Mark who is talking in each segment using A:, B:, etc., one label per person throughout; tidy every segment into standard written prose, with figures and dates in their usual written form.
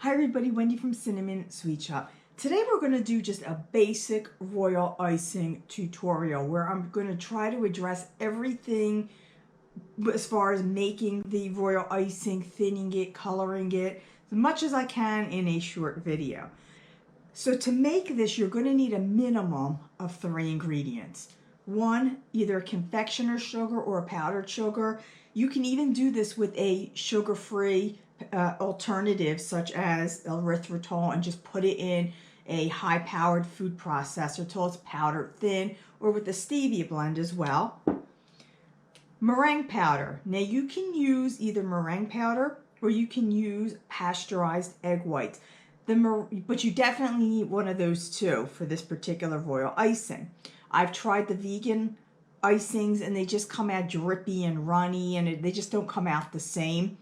A: Hi everybody, Wendy from Cinnamon Sweet Shop. Today we're going to do just a basic royal icing tutorial where I'm going to try to address everything as far as making the royal icing, thinning it, coloring it, as much as I can in a short video. So to make this, you're going to need a minimum of 3 ingredients. One, either a confectioner's sugar or a powdered sugar. You can even do this with a sugar-free alternative such as erythritol and just put it in a high-powered food processor till it's powdered thin, or with the stevia blend as well. Meringue powder. Now you can use either meringue powder or you can use pasteurized egg whites. But you definitely need one of those two for this particular royal icing. I've tried the vegan icings and they just come out drippy and runny and they just don't come out the same.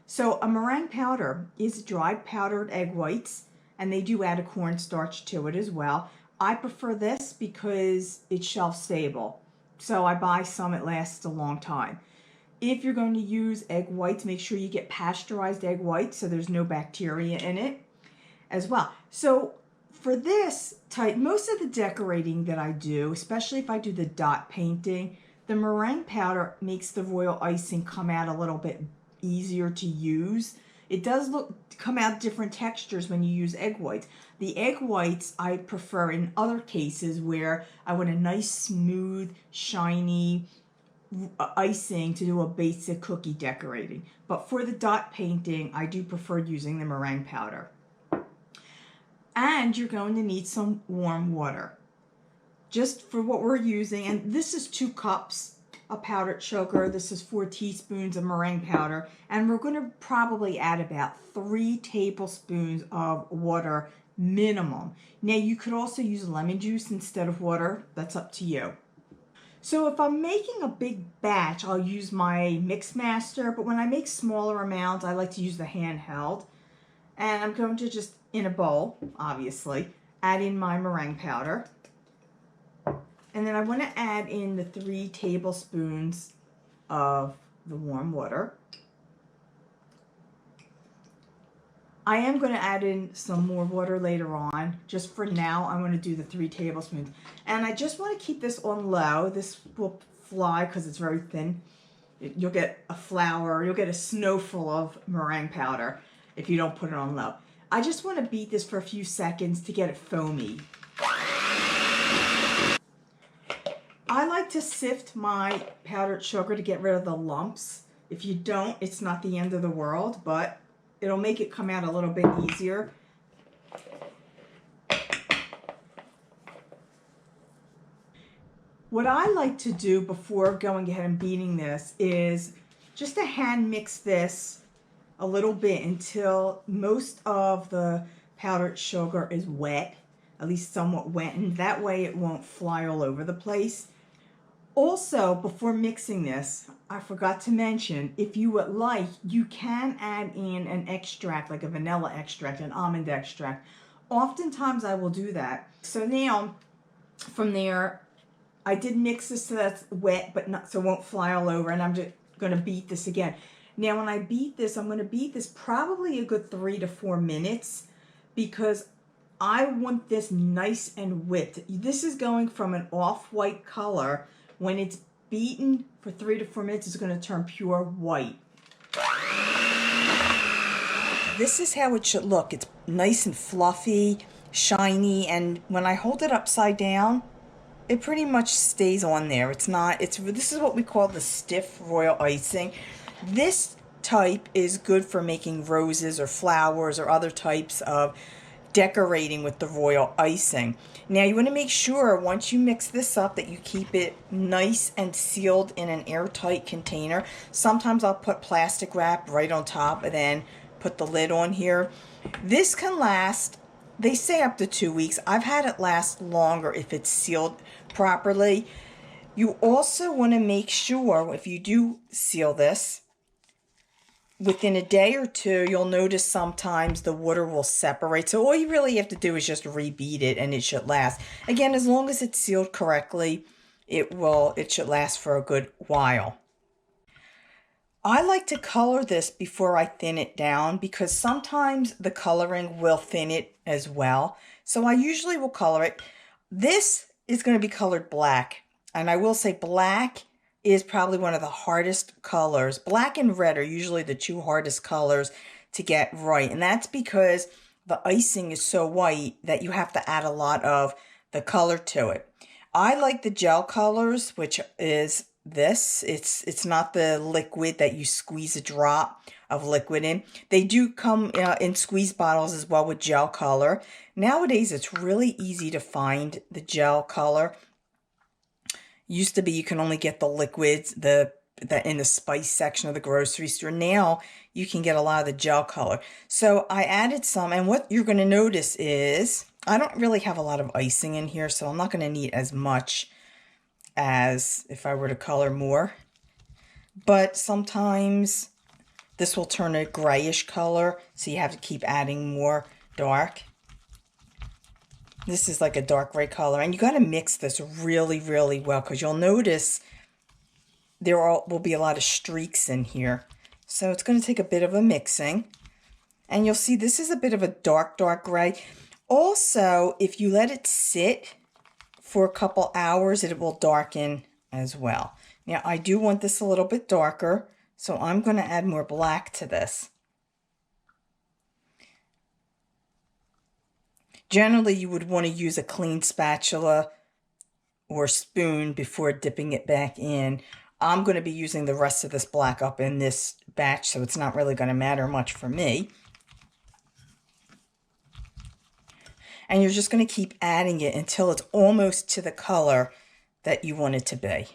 A: So a meringue powder is dried powdered egg whites, and they do add a cornstarch to it as well. I prefer this because it's shelf stable. So I buy some, it lasts a long time. If you're going to use egg whites, make sure you get pasteurized egg whites so there's no bacteria in it as well. So for this type, most of the decorating that I do, especially if I do the dot painting, the meringue powder makes the royal icing come out a little bit easier to use. It does come out different textures when you use egg whites. The egg whites I prefer in other cases where I want a nice, smooth, shiny icing to do a basic cookie decorating. But for the dot painting, I do prefer using the meringue powder. And you're going to need some warm water just for what we're using. And this is 2 cups of powdered sugar. This is 4 teaspoons of meringue powder. And we're going to probably add about 3 tablespoons of water minimum. Now you could also use lemon juice instead of water. That's up to you. So if I'm making a big batch, I'll use my mix master. But when I make smaller amounts, I like to use the handheld. And I'm going to just, in a bowl, obviously, add in my meringue powder. And then I want to add in the 3 tablespoons of the warm water. I am going to add in some more water later on. Just for now, I'm going to do the 3 tablespoons. And I just want to keep this on low. This will fly because it's very thin. You'll get a flour, you'll get a snowful of meringue powder if you don't put it on low. I just want to beat this for a few seconds to get it foamy. I like to sift my powdered sugar to get rid of the lumps. If you don't, it's not the end of the world, but it'll make it come out a little bit easier. What I like to do before going ahead and beating this is just to hand mix this a little bit until most of the powdered sugar is wet, at least somewhat wet, and that way it won't fly all over the place. Also, before mixing this, I forgot to mention, if you would like, you can add in an extract, like a vanilla extract, an almond extract. Oftentimes I will do that. So now, from there, I did mix this so that's wet, but not so it won't fly all over, and I'm just going to beat this again. Now, when I beat this, I'm going to beat this probably a good 3 to 4 minutes because I want this nice and whipped. This is going from an off-white color. When it's beaten for 3 to 4 minutes, it's going to turn pure white. This is how it should look. It's nice and fluffy, shiny, and when I hold it upside down, it pretty much stays on there. This is what we call the stiff royal icing. This type is good for making roses or flowers or other types of decorating with the royal icing. Now you want to make sure once you mix this up that you keep it nice and sealed in an airtight container. Sometimes I'll put plastic wrap right on top and then put the lid on here. This can last, they say, up to 2 weeks. I've had it last longer if it's sealed properly. You also want to make sure, if you do seal this, within a day or 2, you'll notice sometimes the water will separate. So all you really have to do is just rebeat it and it should last. Again, as long as it's sealed correctly, it should last for a good while. I like to color this before I thin it down because sometimes the coloring will thin it as well. So I usually will color it. This is going to be colored black. And I will say black is probably one of the hardest colors. Black and red are usually the two hardest colors to get right. And that's because the icing is so white that you have to add a lot of the color to it. I like the gel colors, which is this. It's not the liquid that you squeeze a drop of liquid in. They do come in squeeze bottles as well with gel color. Nowadays, it's really easy to find the gel color. Used to be you can only get the liquids in the spice section of the grocery store. Now you can get a lot of the gel color. So I added some, and what you're going to notice is I don't really have a lot of icing in here, so I'm not going to need as much as if I were to color more. But sometimes this will turn a grayish color, so you have to keep adding more dark. This is like a dark gray color, and you got to mix this really, really well because you'll notice there will be a lot of streaks in here. So it's going to take a bit of a mixing, and you'll see this is a bit of a dark gray. Also, if you let it sit for a couple hours, it will darken as well. Now, I do want this a little bit darker, so I'm going to add more black to this. Generally, you would want to use a clean spatula or spoon before dipping it back in. I'm going to be using the rest of this black up in this batch, so it's not really going to matter much for me. And you're just going to keep adding it until it's almost to the color that you want it to be.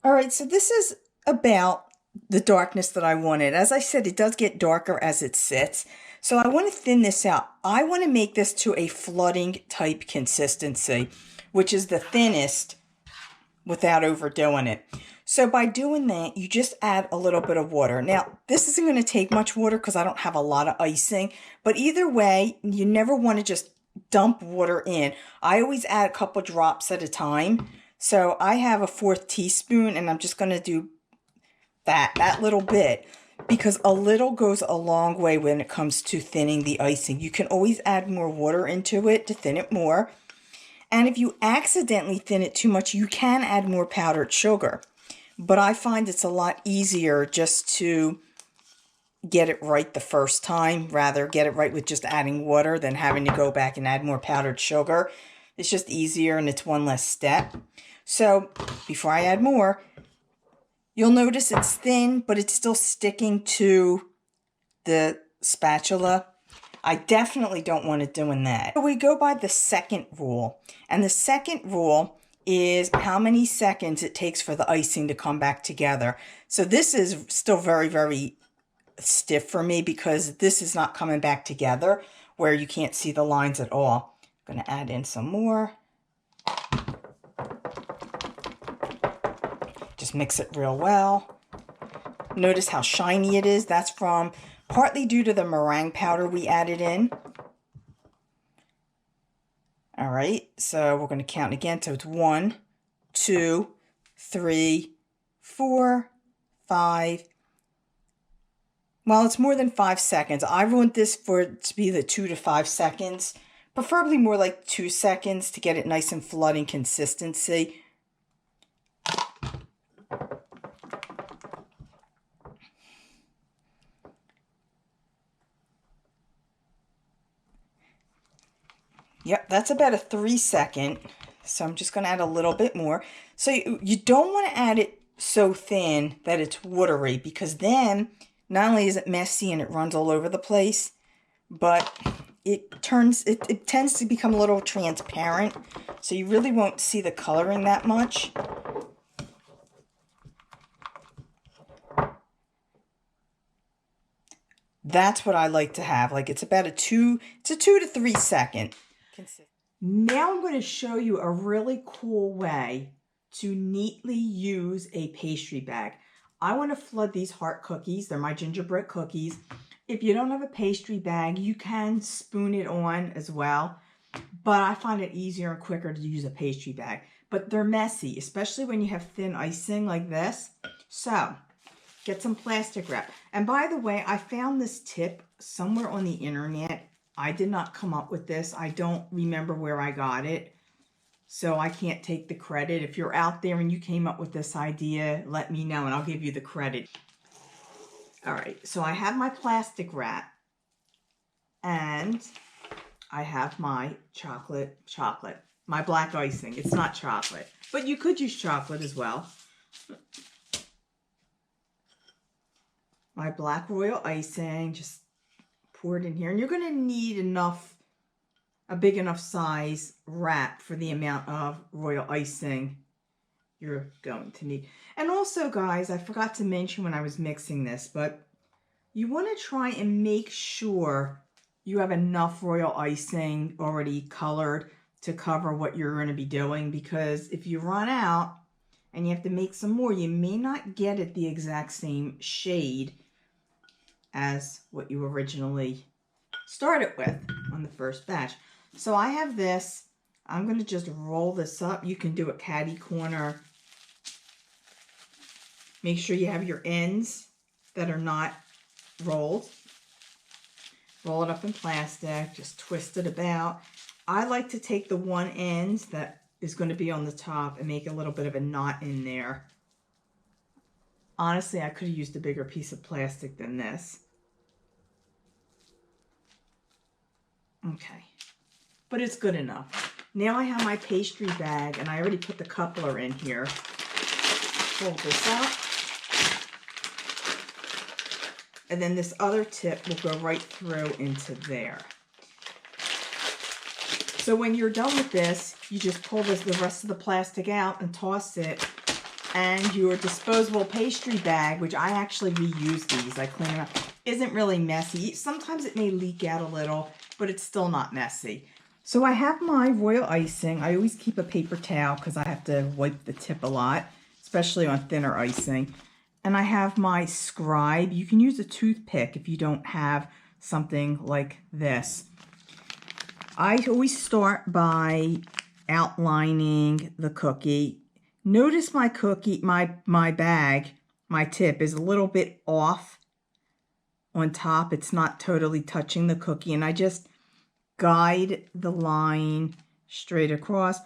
A: All right, so this is about the darkness that I wanted. As I said, it does get darker as it sits. So I want to thin this out. I want to make this to a flooding type consistency, which is the thinnest without overdoing it. So by doing that, you just add a little bit of water. Now, this isn't going to take much water because I don't have a lot of icing, but either way, you never want to just dump water in. I always add a couple drops at a time. So I have a 1/4 teaspoon, and I'm just going to do that little bit, because a little goes a long way when it comes to thinning the icing. You can always add more water into it to thin it more. And if you accidentally thin it too much, you can add more powdered sugar. But I find it's a lot easier just to get it right the first time, rather get it right with just adding water than having to go back and add more powdered sugar. It's just easier and it's one less step. So before I add more, you'll notice it's thin, but it's still sticking to the spatula. I definitely don't want it doing that. So we go by the second rule. And the second rule is how many seconds it takes for the icing to come back together. So this is still very, very stiff for me because this is not coming back together where you can't see the lines at all. I'm going to add in some more. Just mix it real well. Notice how shiny it is. That's from partly due to the meringue powder we added in. All right, so we're going to count again. So it's 1, 2, 3, 4, 5. Well, it's more than 5 seconds. I want this for it to be the 2 to 5 seconds, preferably more like 2 seconds to get it nice and flooding consistency. Yep, that's about a 3 second. So I'm just going to add a little bit more. So you don't want to add it so thin that it's watery, because then not only is it messy and it runs all over the place, but it tends to become a little transparent. So you really won't see the coloring that much. That's what I like to have. Like it's about a 2 to 3 second. Now I'm going to show you a really cool way to neatly use a pastry bag. I want to flood these heart cookies. They're my gingerbread cookies. If you don't have a pastry bag, you can spoon it on as well. But I find it easier and quicker to use a pastry bag. But they're messy, especially when you have thin icing like this. So get some plastic wrap. And by the way, I found this tip somewhere on the internet. I did not come up with this. I don't remember where I got it, so I can't take the credit. If you're out there and you came up with this idea, let me know and I'll give you the credit. All right, so I have my plastic wrap and I have my chocolate, my black icing. It's not chocolate, but you could use chocolate as well. My black royal icing, just pour it in here. And you're going to need enough, a big enough size wrap for the amount of royal icing you're going to need. And also, guys, I forgot to mention when I was mixing this, but you want to try and make sure you have enough royal icing already colored to cover what you're going to be doing, because if you run out and you have to make some more, you may not get it the exact same shade as what you originally started with on the first batch. So I have this. I'm going to just roll this up. You can do a catty corner. Make sure you have your ends that are not rolled. Roll it up in plastic. Just twist it about. I like to take the one end that is going to be on the top and make a little bit of a knot in there. Honestly, I could have used a bigger piece of plastic than this. Okay, but it's good enough. Now I have my pastry bag and I already put the coupler in here. Fold this up. And then this other tip will go right through into there. So when you're done with this, you just pull the rest of the plastic out and toss it. And your disposable pastry bag, which I actually reuse these, I clean them up, isn't really messy. Sometimes it may leak out a little, but it's still not messy. So I have my royal icing. I always keep a paper towel because I have to wipe the tip a lot, especially on thinner icing. And I have my scribe. You can use a toothpick if you don't have something like this. I always start by outlining the cookie. Notice my cookie, my bag, my tip is a little bit off on top. It's not totally touching the cookie, and I just guide the line straight across.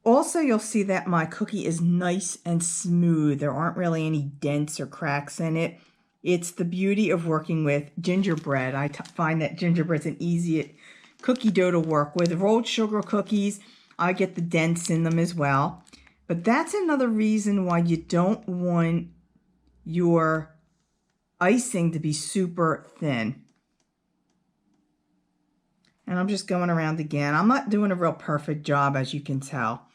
A: Also, you'll see that my cookie is nice and smooth. There aren't really any dents or cracks in it. It's the beauty of working with gingerbread. I find that gingerbread's an easy cookie dough to work with. Rolled sugar cookies, I get the dents in them as well. But that's another reason why you don't want your icing to be super thin. And I'm just going around again. I'm not doing a real perfect job, as you can tell,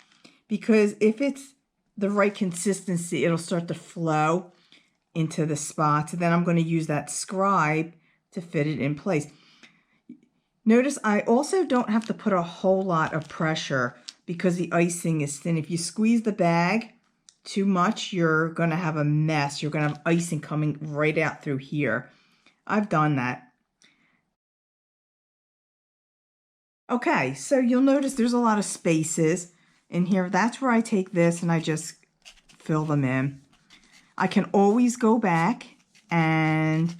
A: because if it's the right consistency, it'll start to flow into the spots. And then I'm going to use that scribe to fit it in place. Notice I also don't have to put a whole lot of pressure because the icing is thin. If you squeeze the bag too much, you're going to have a mess. You're going to have icing coming right out through here. I've done that. Okay, so you'll notice there's a lot of spaces in here. That's where I take this and I just fill them in. I can always go back and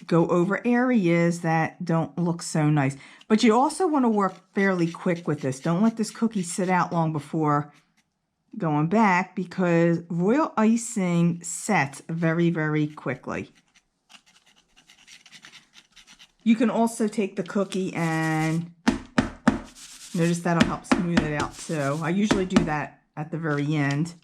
A: go over areas that don't look so nice. But you also want to work fairly quick with this. Don't let this cookie sit out long before going back, because royal icing sets very, very quickly. You can also take the cookie and notice that'll help smooth it out too. I usually do that at the very end.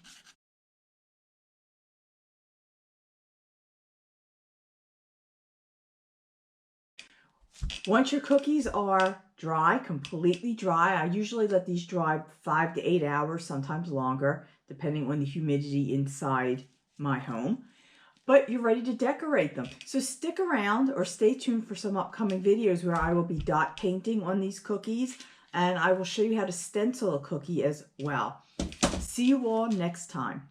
A: Once your cookies are dry, completely dry, I usually let these dry 5 to 8 hours, sometimes longer, depending on the humidity inside my home. But you're ready to decorate them. So stick around or stay tuned for some upcoming videos where I will be dot painting on these cookies, and I will show you how to stencil a cookie as well. See you all next time.